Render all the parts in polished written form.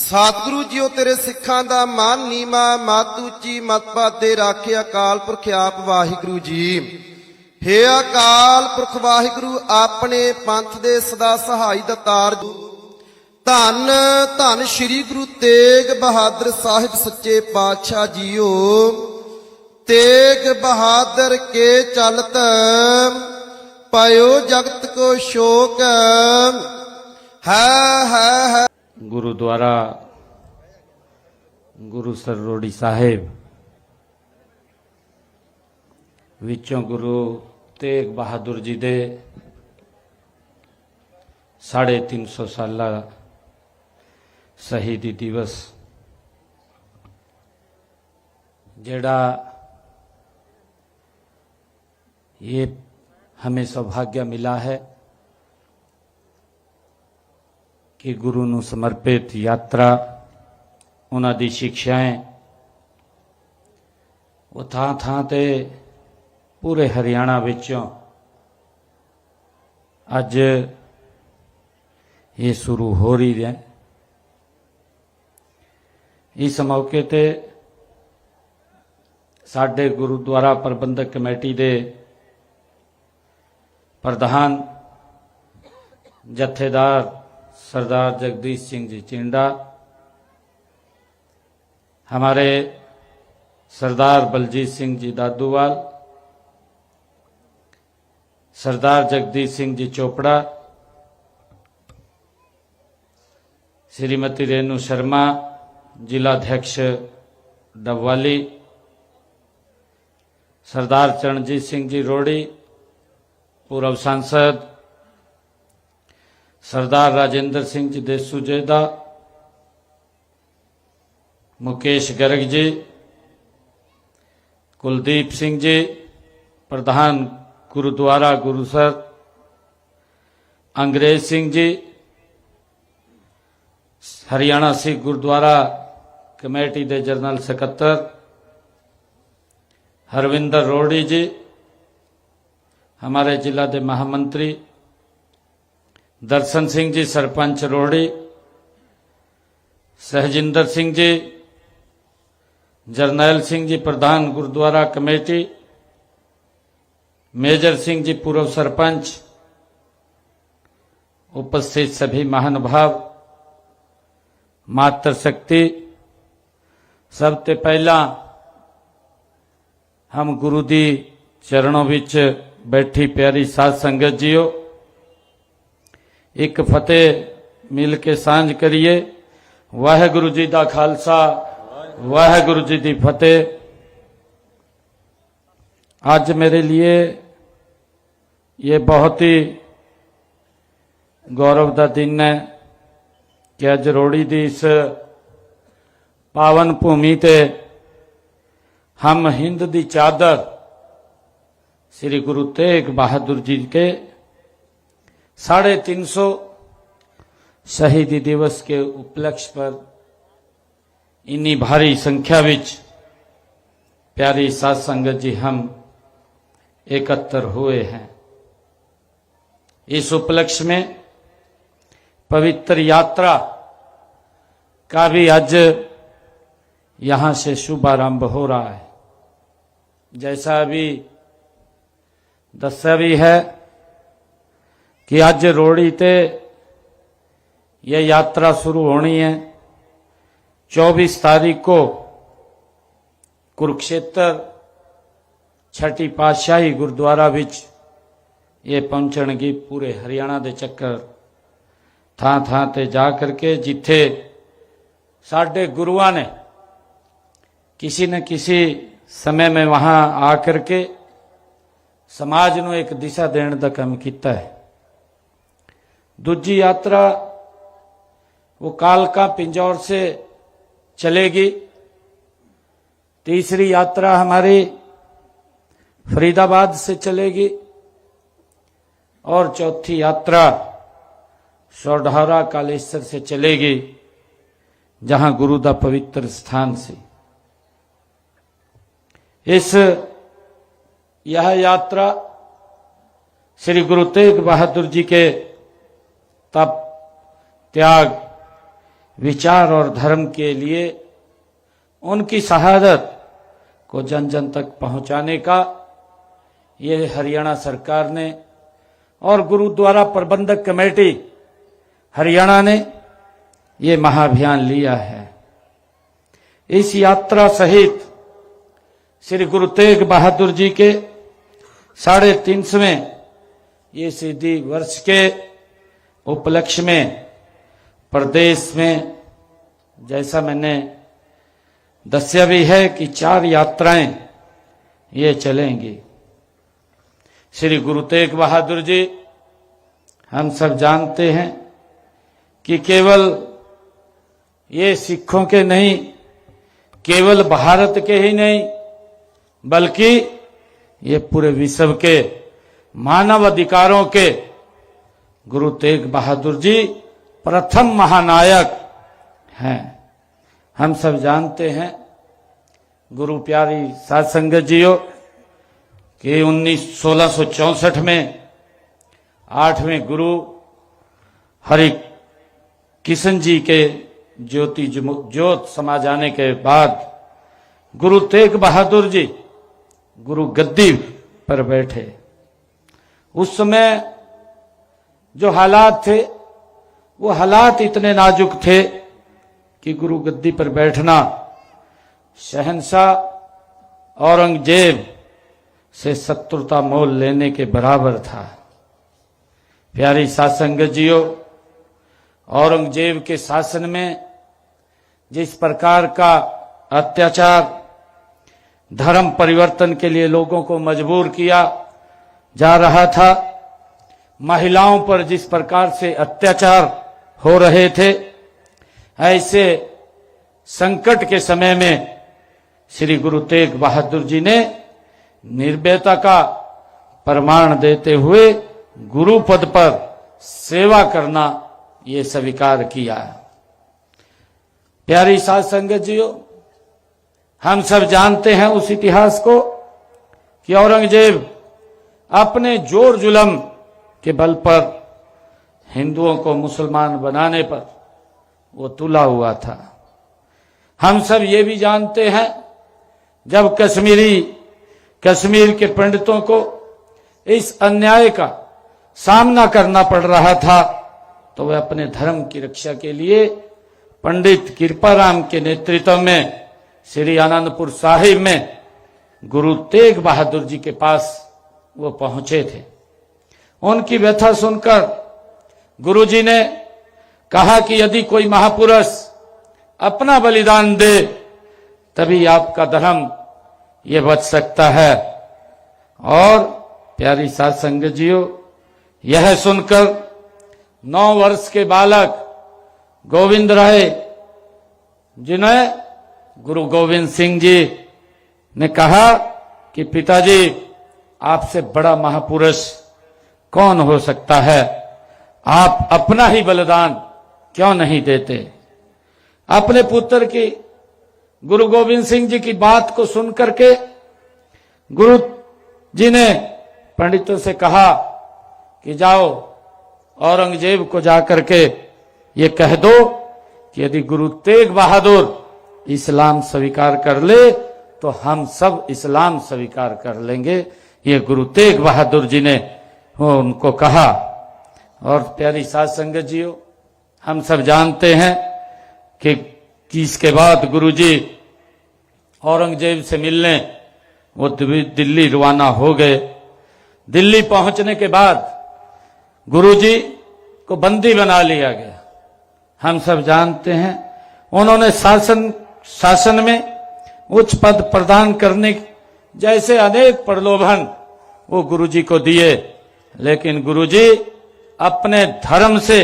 सतगुरु जीओ तेरे सिखां दा मान नीमा, मत उची मत पाते राखे अकाल पुरख आप वाहिगुरु जी। हे अकाल पुरख वाहिगुरु अपने पंथ दे सदा सहाई दतार। धन धन श्री गुरु तेग बहादुर साहिब सच्चे पातशाह जीओ। तेग बहादुर के चलत पायो जगत को शोक है। गुरुद्वारा गुरु सर रोड़ी साहेब विचों गुरु तेग बहादुर जी दे 350 साला शहीदी दिवस जेड़ा ये हमें सौभाग्य मिला है कि गुरु नूं समर्पित यात्रा उन्हां दी शिक्षाएं वो थां थां ते पूरे हरियाणा विचों अज ये शुरू हो रही है। इस मौके ते साडे गुरुद्वारा प्रबंधक कमेटी दे प्रधान जथेदार सरदार जगदीश सिंह जी चिंडा, हमारे सरदार बलजीत सिंह जी दादूवाल, सरदार जगदीश सिंह जी चोपड़ा, श्रीमती रेणु शर्मा जिलाध्यक्ष डबवाली, सरदार चरणजीत सिंह जी रोड़ी पूर्व सांसद, सरदार राजेंद्र सिंह जी देसूजेदा, मुकेश गर्ग जी, कुलदीप सिंह जी प्रधान गुरुद्वारा गुरुसर, अंग्रेज सिंह जी हरियाणा सिख गुरुद्वारा कमेटी दे जनरल सकत्तर, हरविंदर रोड़ी जी हमारे जिला के महामंत्री, दर्शन सिंह जी सरपंच रोड़ी, सहजिंदर सिंह जी, जरनैल सिंह जी प्रधान गुरुद्वारा कमेटी, मेजर सिंह जी पूर्व सरपंच, उपस्थित सभी महानुभाव, मातृशक्ति, सबसे पहला हम गुरु दी चरणों विच बैठी प्यारी साध संगत जीओ एक फतेह मिल के सांझ करिए। वाहिगुरु जी दा खालसा वाहिगुरु जी दी फतेह। आज मेरे लिए ये बहुत ही गौरव का दिन है कि अज रोड़ी दी इस पावन भूमि ते हम हिंद दी चादर श्री गुरु तेग बहादुर जी के 350 शहीदी दिवस के उपलक्ष्य पर इन्नी भारी संख्या विच प्यारी साध संगत जी हम एकत्र हुए हैं। इस उपलक्ष्य में पवित्र यात्रा का भी आज यहाँ से शुभारंभ हो रहा है। जैसा अभी दस्या भी है कि आज रोड़ी ते ये यात्रा शुरू होनी है। 24 तारीख को कुरुक्षेत्र छठी पातशाही गुरुद्वारा विच ये पहुंचणगी। पूरे हरियाणा दे चक्कर थां थां ते जा करके जिथे साडे गुरुआं ने किसी न किसी समय में वहां आकर के समाज नूं एक दिशा देने का काम किया है। दूजी यात्रा वो कालका पिंजौर से चलेगी। तीसरी यात्रा हमारी फरीदाबाद से चलेगी और चौथी यात्रा सोढौरा कालेश्वर से चलेगी, जहां गुरु दा पवित्र स्थान से। यह यात्रा श्री गुरु तेग बहादुर जी के तप त्याग विचार और धर्म के लिए उनकी शहादत को जन जन तक पहुंचाने का ये हरियाणा सरकार ने और गुरुद्वारा प्रबंधक कमेटी हरियाणा ने ये महाअभियान लिया है। इस यात्रा सहित श्री गुरु तेग बहादुर जी के 350वें ये शहीदी वर्ष के उपलक्ष्य में प्रदेश में जैसा मैंने दस्या भी है कि 4 यात्राएं ये चलेंगी। श्री गुरु तेग बहादुर जी हम सब जानते हैं कि केवल ये सिखों के नहीं, केवल भारत के ही नहीं, बल्कि ये पूरे विश्व के मानव अधिकारों के गुरु तेग बहादुर जी प्रथम महानायक हैं। हम सब जानते हैं गुरु प्यारी साध संगत जियो कि 1664 में 8वें गुरु हरि किशन जी के ज्योत समा जाने के बाद गुरु तेग बहादुर जी गुरु गद्दी पर बैठे। उस समय जो हालात थे वो हालात इतने नाजुक थे कि गुरु गद्दी पर बैठना शहंशाह औरंगजेब से शत्रुता मोल लेने के बराबर था। प्यारी साध संगत जियो, औरंगजेब के शासन में जिस प्रकार का अत्याचार, धर्म परिवर्तन के लिए लोगों को मजबूर किया जा रहा था, महिलाओं पर जिस प्रकार से अत्याचार हो रहे थे, ऐसे संकट के समय में श्री गुरु तेग बहादुर जी ने निर्भयता का प्रमाण देते हुए गुरु पद पर सेवा करना ये स्वीकार किया। प्यारी साध संगत जियो, हम सब जानते हैं उस इतिहास को कि औरंगजेब अपने जोर जुलम के बल पर हिंदुओं को मुसलमान बनाने पर वो तुला हुआ था। हम सब ये भी जानते हैं जब कश्मीर के पंडितों को इस अन्याय का सामना करना पड़ रहा था तो वे अपने धर्म की रक्षा के लिए पंडित कृपाराम के नेतृत्व में श्री आनंदपुर साहिब में गुरु तेग बहादुर जी के पास वो पहुंचे थे। उनकी व्यथा सुनकर गुरु जी ने कहा कि यदि कोई महापुरुष अपना बलिदान दे तभी आपका धर्म ये बच सकता है। और प्यारी साध संगत जियो, यह सुनकर 9 वर्ष के बालक गोविंद राय जिन्हें गुरु गोविंद सिंह जी ने कहा कि पिताजी आपसे बड़ा महापुरुष कौन हो सकता है, आप अपना ही बलिदान क्यों नहीं देते। अपने पुत्र की गुरु गोविंद सिंह जी की बात को सुनकर के गुरु जी ने पंडितों से कहा कि जाओ औरंगजेब को जाकर के ये कह दो कि यदि गुरु तेग बहादुर इस्लाम स्वीकार कर ले तो हम सब इस्लाम स्वीकार कर लेंगे। ये गुरु तेग बहादुर जी ने उनको कहा। और प्यारी साध संगत जियो, हम सब जानते हैं कि इसके बाद गुरु जी औरंगजेब से मिलने वो दिल्ली रवाना हो गए। दिल्ली पहुंचने के बाद गुरु जी को बंदी बना लिया गया। हम सब जानते हैं उन्होंने शासन में उच्च पद प्रदान करने जैसे अनेक प्रलोभन वो गुरु जी को दिए, लेकिन गुरु जी अपने धर्म से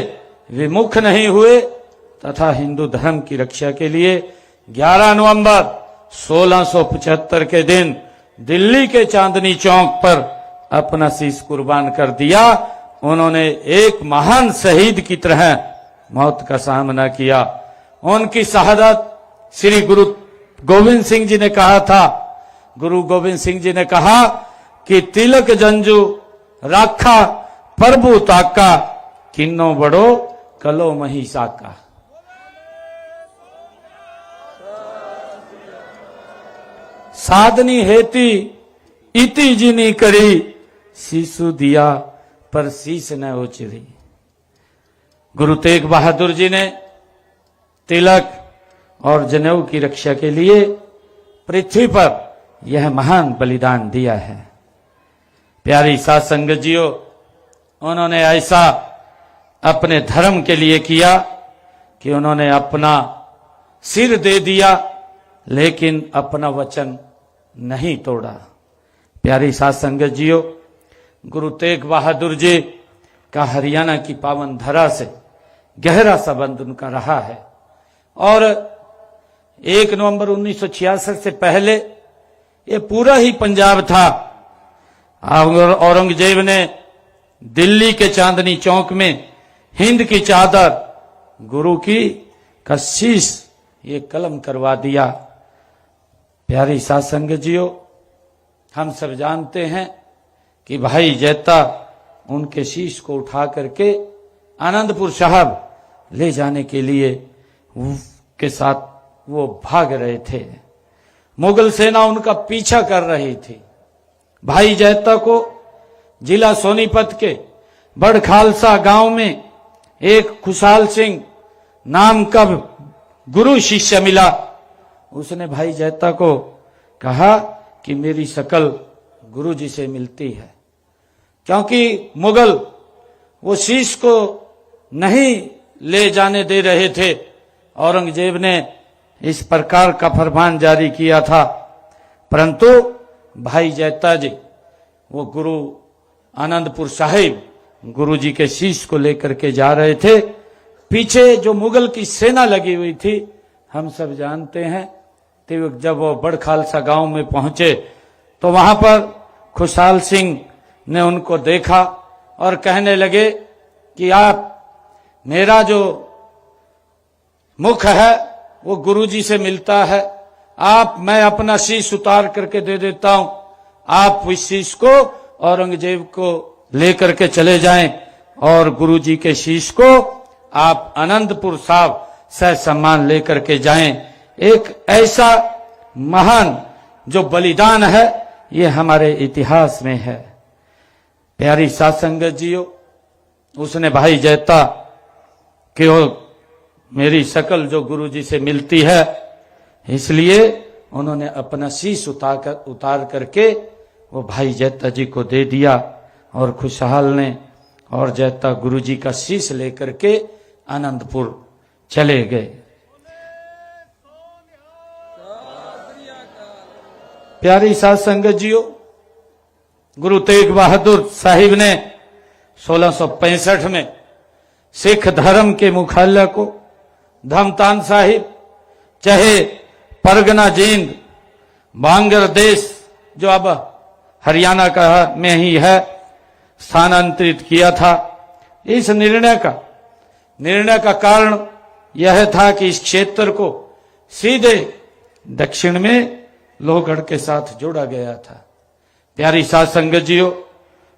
विमुख नहीं हुए तथा हिंदू धर्म की रक्षा के लिए 11 नवंबर 1675 के दिन दिल्ली के चांदनी चौक पर अपना शीश कुर्बान कर दिया। उन्होंने एक महान शहीद की तरह मौत का सामना किया। उनकी शहादत श्री गुरु गोविंद सिंह जी ने कहा था। गुरु गोविंद सिंह जी ने कहा कि तिलक जंजू राखा प्रभु ताका, किन्नो बड़ो कलो मही साका। साधनी हेती इति जिनी करी, शीशु दिया पर शीश न उचरी। गुरु तेग बहादुर जी ने तिलक और जनेऊ की रक्षा के लिए पृथ्वी पर यह महान बलिदान दिया है। प्यारी साध संगत जियो, उन्होंने ऐसा अपने धर्म के लिए किया कि उन्होंने अपना सिर दे दिया, लेकिन अपना वचन नहीं तोड़ा। प्यारी साध संगत जियो, गुरु तेग बहादुर जी का हरियाणा की पावन धरा से गहरा संबंध उनका रहा है और 1 नवंबर 1966 से पहले ये पूरा ही पंजाब था। औरंगजेब ने दिल्ली के चांदनी चौक में हिंद की चादर गुरु की कशीश ये कलम करवा दिया। प्यारी साध संगत जियो, हम सब जानते हैं कि भाई जैता उनके शीश को उठा करके आनंदपुर साहब ले जाने के लिए के साथ वो भाग रहे थे। मुगल सेना उनका पीछा कर रही थी। भाई जैता को जिला सोनीपत के बड़ खालसा गांव में एक खुशहाल सिंह नाम का गुरु शिष्य मिला। उसने भाई जैता को कहा कि मेरी शकल गुरु जी से मिलती है, क्योंकि मुगल वो शीश को नहीं ले जाने दे रहे थे। औरंगजेब ने इस प्रकार का फरमान जारी किया था, परंतु भाई जैता जी वो गुरु आनंदपुर साहिब गुरु जी के शीश को लेकर के जा रहे थे। पीछे जो मुगल की सेना लगी हुई थी, हम सब जानते हैं। तो जब वो बड़ खालसा गांव में पहुंचे तो वहां पर खुशहाल सिंह ने उनको देखा और कहने लगे कि आप, मेरा जो मुख है वो गुरुजी से मिलता है, मैं अपना शीश उतार करके दे देता हूं, आप इस शीश को औरंगजेब को लेकर के चले जाएं और गुरुजी के शीश को आप आनंदपुर साहब सह सम्मान लेकर के जाएं। एक ऐसा महान जो बलिदान है ये हमारे इतिहास में है। प्यारी साध संगत जियो, उसने भाई जैता कि वो मेरी शकल जो गुरुजी से मिलती है, इसलिए उन्होंने अपना शीश उतार करके वो भाई जैता जी को दे दिया और खुशहाल ने और जैता गुरुजी का शीश लेकर के आनंदपुर चले गए। प्यारी साध संगत जियो, गुरु तेग बहादुर साहिब ने 1665 में सिख धर्म के मुख्यालय को धमतान साहिब, चाहे परगना जींद, बांग्लादेश जो अब हरियाणा का में ही है, स्थानांतरित किया था। इस निर्णय का कारण यह था कि इस क्षेत्र को सीधे दक्षिण में लोहगढ़ के साथ जोड़ा गया था। प्यारी साध संगत जियो,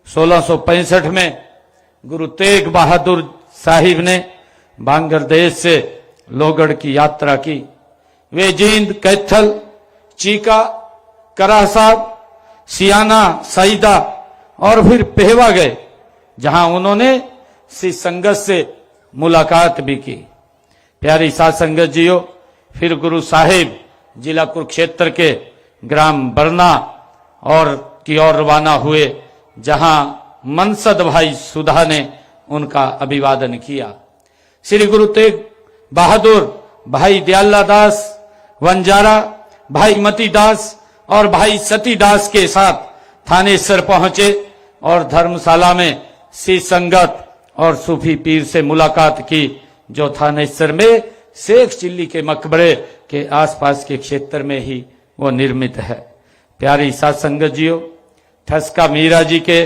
1665 में गुरु तेग बहादुर साहिब ने बांग्लादेश से लोहगढ़ की यात्रा की। वे जींद, कैथल, चीका, करासाब, सियाना, सईदा और फिर पेहवा गए, जहां उन्होंने श्री संगत से मुलाकात भी की। प्यारी साध संगत जियो, फिर गुरु साहिब जिला कुरुक्षेत्र के ग्राम बरना और की ओर रवाना हुए, जहां मनसद भाई सुधा ने उनका अभिवादन किया। श्री गुरु तेग बहादुर भाई दयाला दास वंजारा, भाई मती दास और भाई सती दास के साथ थानेसर पहुंचे और धर्मशाला में श्री संगत और सूफी पीर से मुलाकात की, जो थानेसर में शेख चिल्ली के मकबरे के आसपास के क्षेत्र में ही वो निर्मित है। प्यारी साध संगत जियो, ठसका मीरा जी के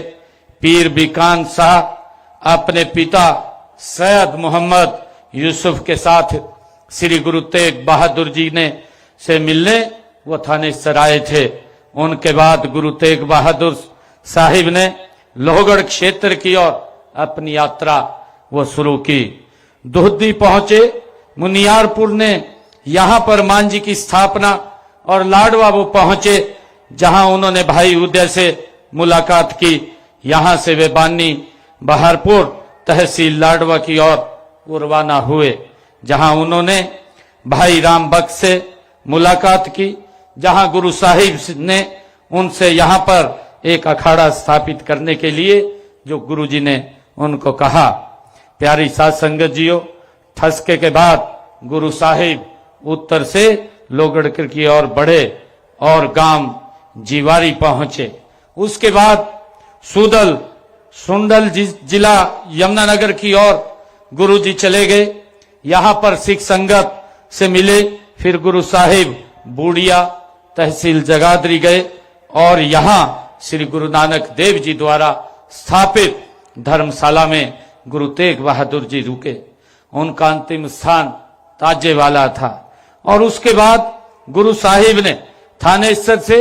पीर बीकान शाह अपने पिता सैयद मोहम्मद यूसुफ के साथ श्री गुरु तेग बहादुर जी ने से मिलने वो थानेसर आए थे। उनके बाद गुरु तेग बहादुर साहिब ने लोहगढ़ क्षेत्र की ओर अपनी यात्रा वो शुरू की। दुहदी पहुंचे, मुनियारपुर ने यहां पर मान जी की स्थापना और लाडवा वो पहुंचे, जहां उन्होंने भाई उदय से मुलाकात की। यहां से वे बानी बहारपुर तहसील लाडवा की ओर रवाना हुए, जहां उन्होंने भाई राम बख्श से मुलाकात की, जहां गुरु साहिब ने उनसे यहां पर एक अखाड़ा स्थापित करने के लिए जो गुरुजी ने उनको कहा। प्यारी साध संगत जियो, ठसके के बाद गुरु साहिब उत्तर से लोगड़कर की ओर बढ़े और गांव जीवारी पहुंचे। उसके बाद सुंडल जिला यमुनानगर की ओर गुरुजी चले गए। यहां पर सिख संगत से मिले। फिर गुरु साहिब बूढ़िया तहसील जगाधरी गए और यहां श्री गुरु नानक देव जी द्वारा स्थापित धर्मशाला में गुरु तेग बहादुर जी रुके। उनका अंतिम स्थान ताजेवाला था। और उसके बाद गुरु साहिब ने थानेसर से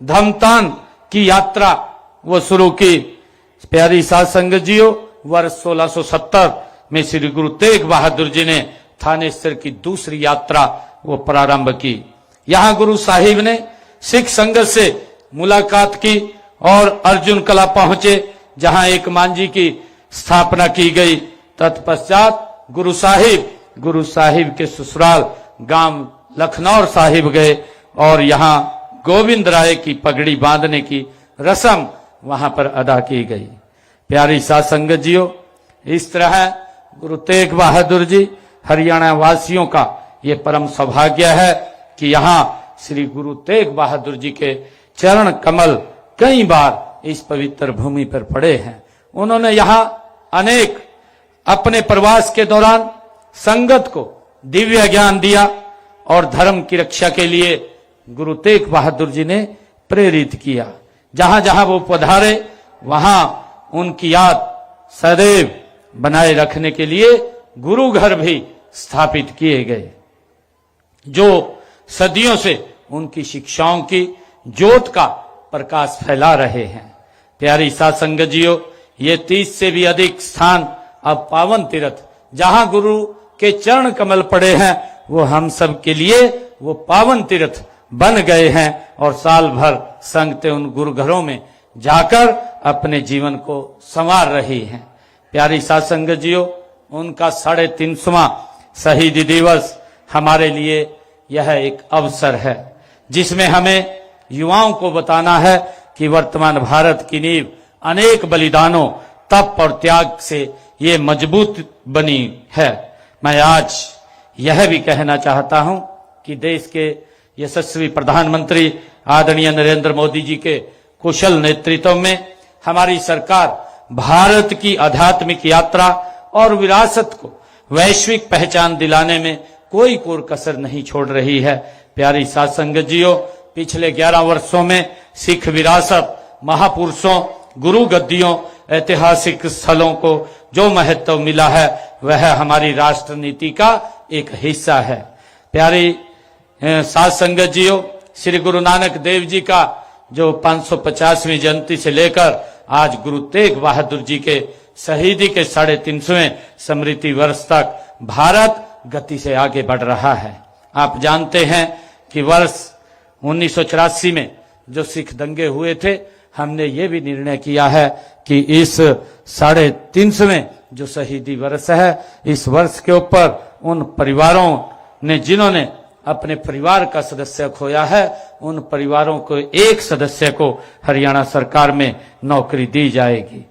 धमतान की यात्रा वो शुरू की। प्यारी साध संगत जियो, वर्ष 1670 में श्री गुरु तेग बहादुर जी ने थानेसर की दूसरी यात्रा वो प्रारंभ की। यहां गुरु साहिब ने सिख संगत से मुलाकात की और अर्जुन कला पहुंचे, जहां एक मांझी की स्थापना की गई। तत्पश्चात गुरु साहिब के ससुराल गांव लखनौर साहिब गए और यहां गोविंद राय की पगड़ी बांधने की रस्म वहां पर अदा की गई। प्यारी साध संगत जियो, इस तरह गुरु तेग बहादुर जी हरियाणा वासियों का ये परम सौभाग्य है कि यहाँ श्री गुरु तेग बहादुर जी के चरण कमल कई बार इस पवित्र भूमि पर पड़े हैं। उन्होंने यहाँ अनेक अपने प्रवास के दौरान संगत को दिव्य ज्ञान दिया और धर्म की रक्षा के लिए गुरु तेग बहादुर जी ने प्रेरित किया। जहां जहां वो पधारे वहां उनकी याद सदैव बनाए रखने के लिए गुरु घर भी स्थापित किए गए, जो सदियों से उनकी शिक्षाओं की ज्योत का प्रकाश फैला रहे हैं। प्यारी साध संगत जियो, ये 30 से भी अधिक स्थान अब पावन तीर्थ जहां गुरु के चरण कमल पड़े हैं, वो हम सब के लिए वो पावन तीर्थ बन गए हैं और साल भर संगतें उन गुरु घरों में जाकर अपने जीवन को संवार रही हैं। प्यारी साध संगत जियो, उनका 350वां शहीदी दिवस हमारे लिए यह एक अवसर है, जिसमें हमें युवाओं को बताना है कि वर्तमान भारत की नींव अनेक बलिदानों, तप और त्याग से ये मजबूत बनी है। मैं आज यह भी कहना चाहता हूं कि देश के यशस्वी प्रधानमंत्री आदरणीय नरेंद्र मोदी जी के कुशल नेतृत्व में हमारी सरकार भारत की आध्यात्मिक यात्रा और विरासत को वैश्विक पहचान दिलाने में कोई कोर कसर नहीं छोड़ रही है। प्यारी साध संगत जियो, पिछले 11 वर्षों में सिख विरासत, महापुरुषों, गुरु गद्दियों, ऐतिहासिक स्थलों को जो महत्व मिला है वह हमारी राष्ट्र नीति का एक हिस्सा है। प्यारी साध संगत जियो, श्री गुरु नानक देव जी का जो 550वीं जयंती से लेकर आज गुरु तेग बहादुर जी के शहीदी के 350वें स्मृति वर्ष तक भारत गति से आगे बढ़ रहा है। आप जानते हैं कि वर्ष 1984 में जो सिख दंगे हुए थे, हमने ये भी निर्णय किया है कि इस 350वें जो शहीदी वर्ष है, इस वर्ष के ऊपर उन परिवारों ने जिन्होंने अपने परिवार का सदस्य खोया है, उन परिवारों को एक सदस्य को हरियाणा सरकार में नौकरी दी जाएगी।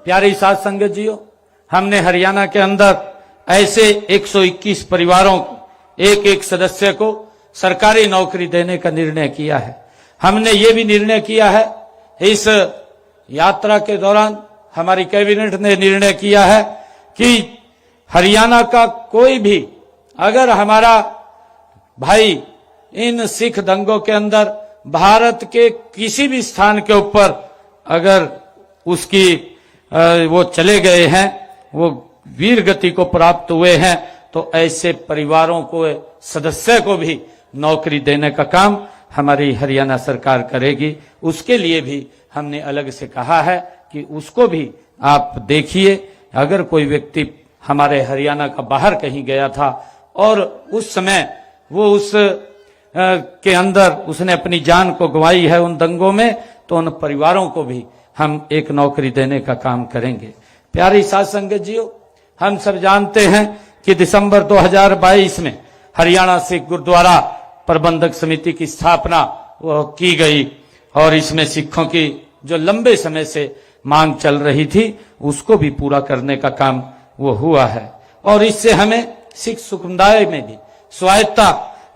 प्यारी साध संगत जियो, हमने हरियाणा के अंदर ऐसे 121 परिवारों को एक सदस्य को सरकारी नौकरी देने का निर्णय किया है। हमने ये भी निर्णय किया है, इस यात्रा के दौरान हमारी कैबिनेट ने निर्णय किया है कि हरियाणा का कोई भी अगर हमारा भाई इन सिख दंगों के अंदर भारत के किसी भी स्थान के ऊपर अगर उसकी वो चले गए हैं, वो वीर गति को प्राप्त हुए हैं, तो ऐसे परिवारों को, सदस्य को भी नौकरी देने का काम हमारी हरियाणा सरकार करेगी। उसके लिए भी हमने अलग से कहा है कि उसको भी आप देखिए। अगर कोई व्यक्ति हमारे हरियाणा का बाहर कहीं गया था और उस समय वो उस के अंदर उसने अपनी जान को गंवाई है उन दंगों में, तो उन परिवारों को भी हम एक नौकरी देने का काम करेंगे। प्यारी साध संगत जियो, हम सब जानते हैं कि दिसंबर 2022 में हरियाणा सिख गुरुद्वारा प्रबंधक समिति की स्थापना की गई और इसमें सिखों की जो लंबे समय से मांग चल रही थी उसको भी पूरा करने का काम वो हुआ है और इससे हमें सिख समुदाय में भी स्वायत्ता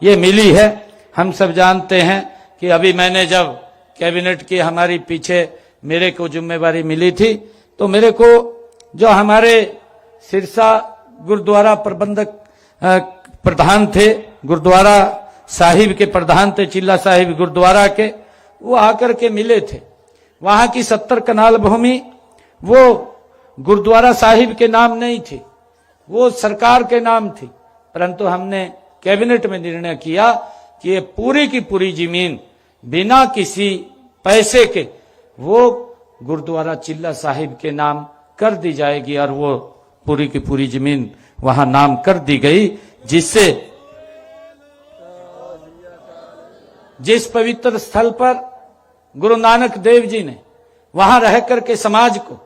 ये मिली है। हम सब जानते हैं कि अभी मैंने जब कैबिनेट की हमारी पीछे मेरे को जिम्मेवारी मिली थी तो मेरे को जो हमारे सिरसा गुरुद्वारा प्रबंधक प्रधान थे, गुरुद्वारा साहिब के प्रधान थे, चिल्ला साहिब गुरुद्वारा के, वो आकर के मिले थे। वहां की 70 कनाल भूमि वो गुरुद्वारा साहिब के नाम नहीं थी, वो सरकार के नाम थी, परंतु हमने कैबिनेट में निर्णय किया कि ये पूरी की पूरी जमीन बिना किसी पैसे के वो गुरुद्वारा चिल्ला साहिब के नाम कर दी जाएगी और वो पूरी की पूरी जमीन वहां नाम कर दी गई, जिससे जिस पवित्र स्थल पर गुरु नानक देव जी ने वहां रह करके समाज को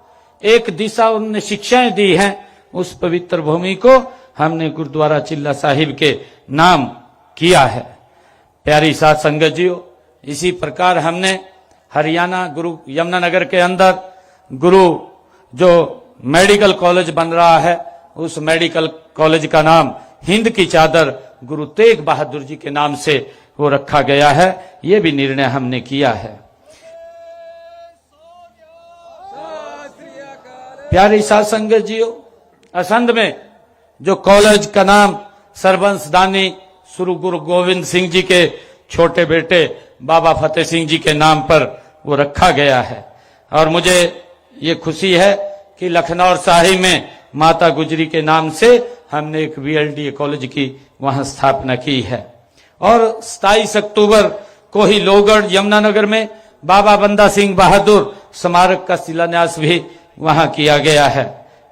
एक दिशा उन्होंने शिक्षाएं दी हैं, उस पवित्र भूमि को हमने गुरुद्वारा चिल्ला साहिब के नाम किया है। प्यारी साध संगत जियो, इसी प्रकार हमने हरियाणा गुरु यमुनानगर के अंदर गुरु जो मेडिकल कॉलेज बन रहा है उस मेडिकल कॉलेज का नाम हिंद की चादर गुरु तेग बहादुर जी के नाम से वो रखा गया है। ये भी निर्णय हमने किया है। प्यारी साध संगत जियो, असंध में जो कॉलेज का नाम सरबंस दानी श्री गुरु गोविंद सिंह जी के छोटे बेटे बाबा फतेह सिंह जी के नाम पर वो रखा गया है और मुझे ये खुशी है कि लखनऊ साहिब में माता गुजरी के नाम से हमने एक VLDA कॉलेज की वहां स्थापना की है और 27 अक्टूबर को ही लोहगढ़ यमुनानगर में बाबा बंदा सिंह बहादुर स्मारक का शिलान्यास भी वहां किया गया है।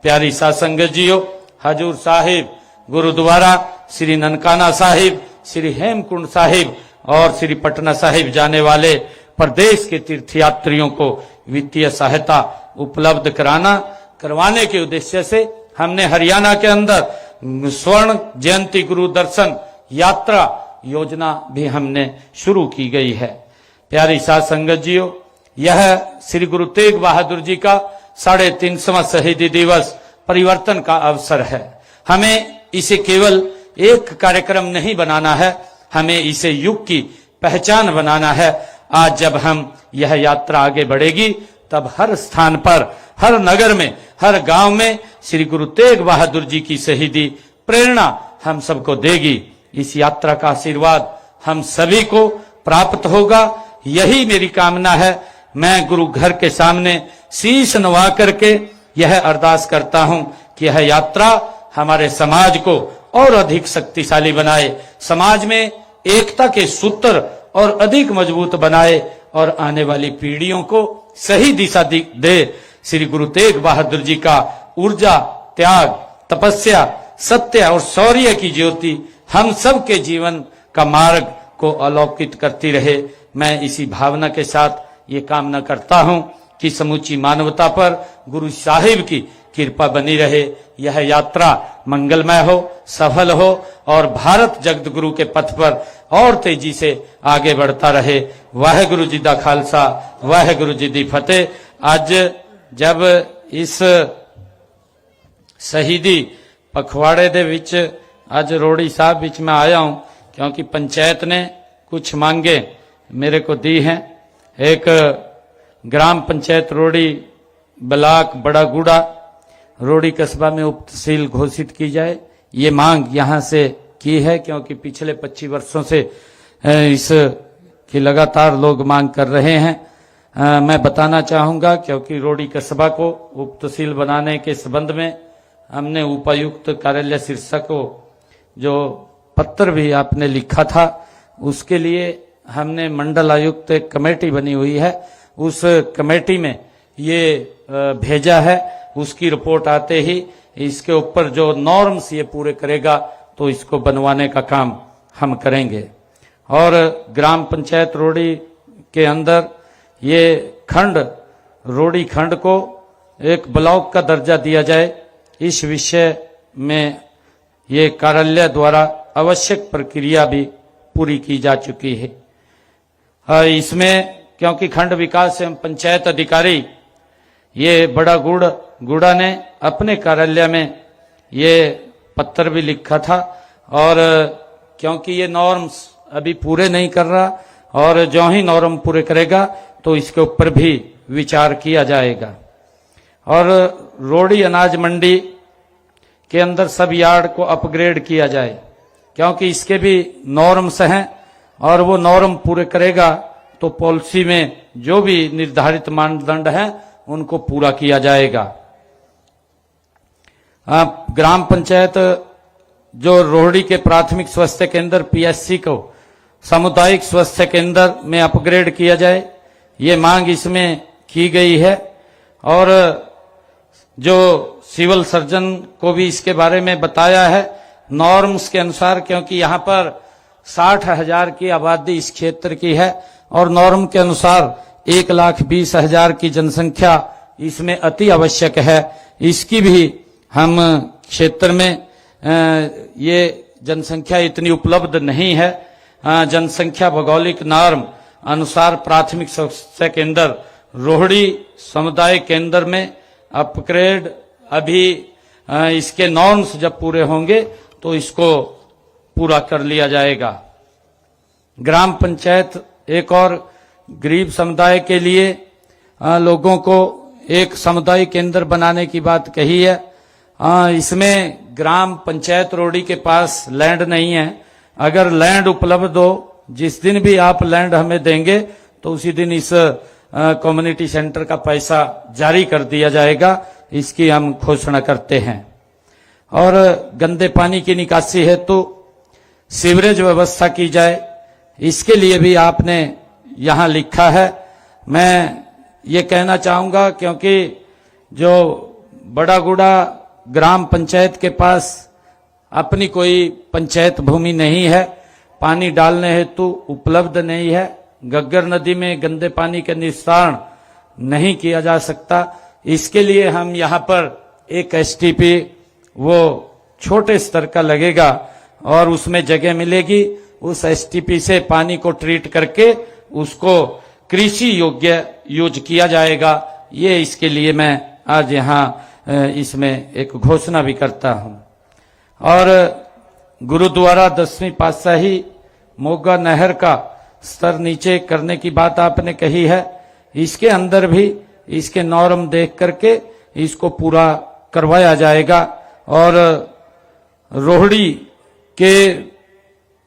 प्यारी साध संगत जियो, हजूर साहिब गुरुद्वारा श्री ननकाना साहिब, श्री हेमकुंड साहिब और श्री पटना साहिब जाने वाले प्रदेश के तीर्थयात्रियों को वित्तीय सहायता उपलब्ध करवाने के उद्देश्य से हमने हरियाणा के अंदर स्वर्ण जयंती गुरु दर्शन यात्रा योजना भी हमने शुरू की गई है। प्यारी साध संगत जियो, यह श्री गुरु तेग बहादुर जी का 350वां शहीदी दिवस परिवर्तन का अवसर है। हमें इसे केवल एक कार्यक्रम नहीं बनाना है, हमें इसे युग की पहचान बनाना है। आज जब हम यह यात्रा आगे बढ़ेगी तब हर स्थान पर, हर नगर में, हर गांव में श्री गुरु तेग बहादुर जी की शहीदी प्रेरणा हम सबको देगी। इस यात्रा का आशीर्वाद हम सभी को प्राप्त होगा, यही मेरी कामना है। मैं गुरु घर के सामने शीश नवा करके यह अरदास करता हूं कि यह यात्रा हमारे समाज को और अधिक शक्तिशाली बनाए, समाज में एकता के सूत्र और अधिक मजबूत बनाए और आने वाली पीढ़ियों को सही दिशा दे। श्री गुरु तेग बहादुर जी का ऊर्जा, त्याग, तपस्या, सत्य और शौर्य की ज्योति हम सब के जीवन का मार्ग को अलौकित करती रहे। मैं इसी भावना के साथ ये कामना करता हूं कि समूची मानवता पर गुरु साहिब की कृपा बनी रहे, यह यात्रा मंगलमय हो, सफल हो और भारत जगत गुरु के पथ पर और तेजी से आगे बढ़ता रहे। वाहेगुरु जी दा खालसा, वाहेगुरु जी दी फतेह। आज जब इस शहीदी पखवाड़े दे विच आज रोड़ी साहब बीच में आया हूं क्योंकि पंचायत ने कुछ मांगे मेरे को दी हैं। एक ग्राम पंचायत रोड़ी ब्लॉक बड़ा गुड़ा रोड़ी कस्बा में उप तहसील घोषित की जाए, ये मांग यहां से की है क्योंकि पिछले 25 वर्षों से इस की लगातार लोग मांग कर रहे हैं। मैं बताना चाहूंगा क्योंकि रोड़ी कस्बा को उप तहसील बनाने के संबंध में हमने उपायुक्त कार्यालय सिरसा को जो पत्र भी आपने लिखा था उसके लिए हमने मंडल आयुक्त एक कमेटी बनी हुई है, उस कमेटी में ये भेजा है। उसकी रिपोर्ट आते ही इसके ऊपर जो नॉर्म्स ये पूरे करेगा तो इसको बनवाने का काम हम करेंगे। और ग्राम पंचायत रोड़ी के अंदर ये खंड रोड़ी खंड को एक ब्लॉक का दर्जा दिया जाए, इस विषय में ये कार्यालय द्वारा आवश्यक प्रक्रिया भी पूरी की जा चुकी है। इसमें क्योंकि खंड विकास एवं पंचायत अधिकारी ये बड़ा गुड़ा ने अपने कार्यालय में ये पत्र भी लिखा था, और क्योंकि ये नॉर्म्स अभी पूरे नहीं कर रहा और जो ही नॉर्म पूरे करेगा तो इसके ऊपर भी विचार किया जाएगा। और रोड़ी अनाज मंडी के अंदर सब यार्ड को अपग्रेड किया जाए, क्योंकि इसके भी नॉर्म्स हैं और वो नॉर्म पूरे करेगा तो पॉलिसी में जो भी निर्धारित मानदंड हैं उनको पूरा किया जाएगा। ग्राम पंचायत जो रोहड़ी के प्राथमिक स्वास्थ्य केंद्र पीएचसी को सामुदायिक स्वास्थ्य केंद्र में अपग्रेड किया जाए, ये मांग इसमें की गई है। और जो सिविल सर्जन को भी इसके बारे में बताया है नॉर्म्स के अनुसार, क्योंकि यहाँ पर 60,000 की आबादी इस क्षेत्र की है और नॉर्म के अनुसार 1,20,000 की जनसंख्या इसमें अति आवश्यक है। इसकी भी हम क्षेत्र में ये जनसंख्या इतनी उपलब्ध नहीं है। जनसंख्या भौगोलिक नॉर्म अनुसार प्राथमिक स्वास्थ्य केंद्र रोहड़ी समुदाय केंद्र में अपग्रेड अभी इसके नॉर्म्स जब पूरे होंगे तो इसको पूरा कर लिया जाएगा। ग्राम पंचायत एक और गरीब समुदाय के लिए लोगों को एक सामुदायिक केंद्र बनाने की बात कही है। इसमें ग्राम पंचायत रोड़ी के पास लैंड नहीं है। अगर लैंड उपलब्ध हो, जिस दिन भी आप लैंड हमें देंगे तो उसी दिन इस कम्युनिटी सेंटर का पैसा जारी कर दिया जाएगा, इसकी हम घोषणा करते हैं। और गंदे पानी की निकासी हेतु तो सीवरेज व्यवस्था की जाए, इसके लिए भी आपने यहां लिखा है। मैं ये कहना चाहूंगा क्योंकि जो बड़ा गुड़ा ग्राम पंचायत के पास अपनी कोई पंचायत भूमि नहीं है, पानी डालने हेतु उपलब्ध नहीं है, गग्गर नदी में गंदे पानी का निस्तारण नहीं किया जा सकता, इसके लिए हम यहाँ पर एक एसटीपी वो छोटे स्तर का लगेगा और उसमें जगह मिलेगी। उस एसटीपी से पानी को ट्रीट करके उसको कृषि योग्य यूज किया जाएगा। ये इसके लिए मैं आज यहाँ इसमें एक घोषणा भी करता हूँ। और गुरुद्वारा 10वीं पातशाही मोगा नहर का स्तर नीचे करने की बात आपने कही है, इसके अंदर भी इसके नॉर्म देख करके इसको पूरा करवाया जाएगा। और रोहड़ी के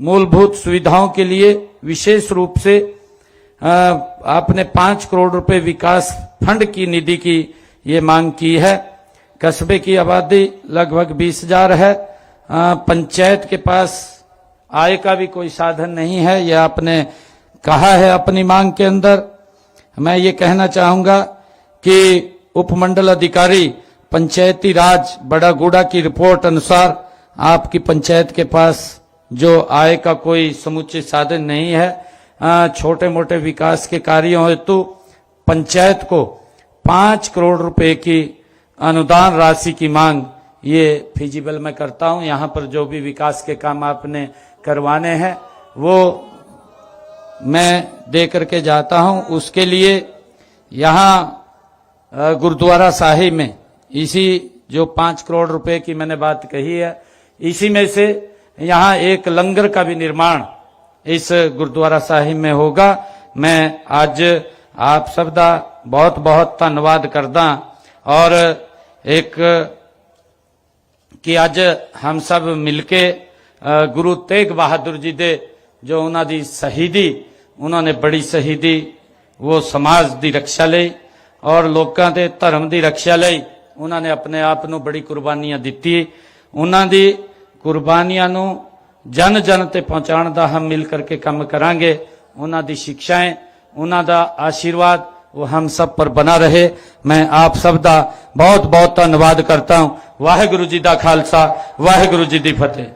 मूलभूत सुविधाओं के लिए विशेष रूप से आपने 5 करोड़ रुपए विकास फंड की निधि की ये मांग की है। कस्बे की आबादी लगभग 20,000 है। पंचायत के पास आय का भी कोई साधन नहीं है, यह आपने कहा है अपनी मांग के अंदर। मैं ये कहना चाहूंगा कि उपमंडल अधिकारी पंचायती राज बड़ा गुड़ा की रिपोर्ट अनुसार आपकी पंचायत के पास जो आय का कोई समुचित साधन नहीं है। छोटे मोटे विकास के कार्यों हेतु पंचायत को 5 करोड़ रुपए की अनुदान राशि की मांग ये फिजिबल मैं करता हूं। यहाँ पर जो भी विकास के काम आपने करवाने हैं वो मैं दे करके जाता हूं। उसके लिए यहाँ गुरुद्वारा साहिब में इसी जो 5 करोड़ रुपए की मैंने बात कही है, इसी में से यहाँ एक लंगर का भी निर्माण इस गुरुद्वारा साहिब में होगा। मैं आज आप सबका बहुत बहुत धन्यवाद करदा। और एक कि आज हम सब मिलके गुरु तेग बहादुर जी दे जो उन्होंने शहीदी, उन्होंने बड़ी शहीदी वो समाज की रक्षा लई और लोगों के धर्म की रक्षा लई उन्होंने अपने आप को बड़ी कुर्बानियां दी। उन्होंने कुर्बानियां जन जन ते पहुंचाने का हम मिल करके काम करांगे। उन्होंने शिक्षाएं, उन्होंने आशीर्वाद वो हम सब पर बना रहे। मैं आप सब का बहुत बहुत धन्यवाद करता हूँ। वाहिगुरु जी का खालसा, वाहिगुरु जी की फतेह।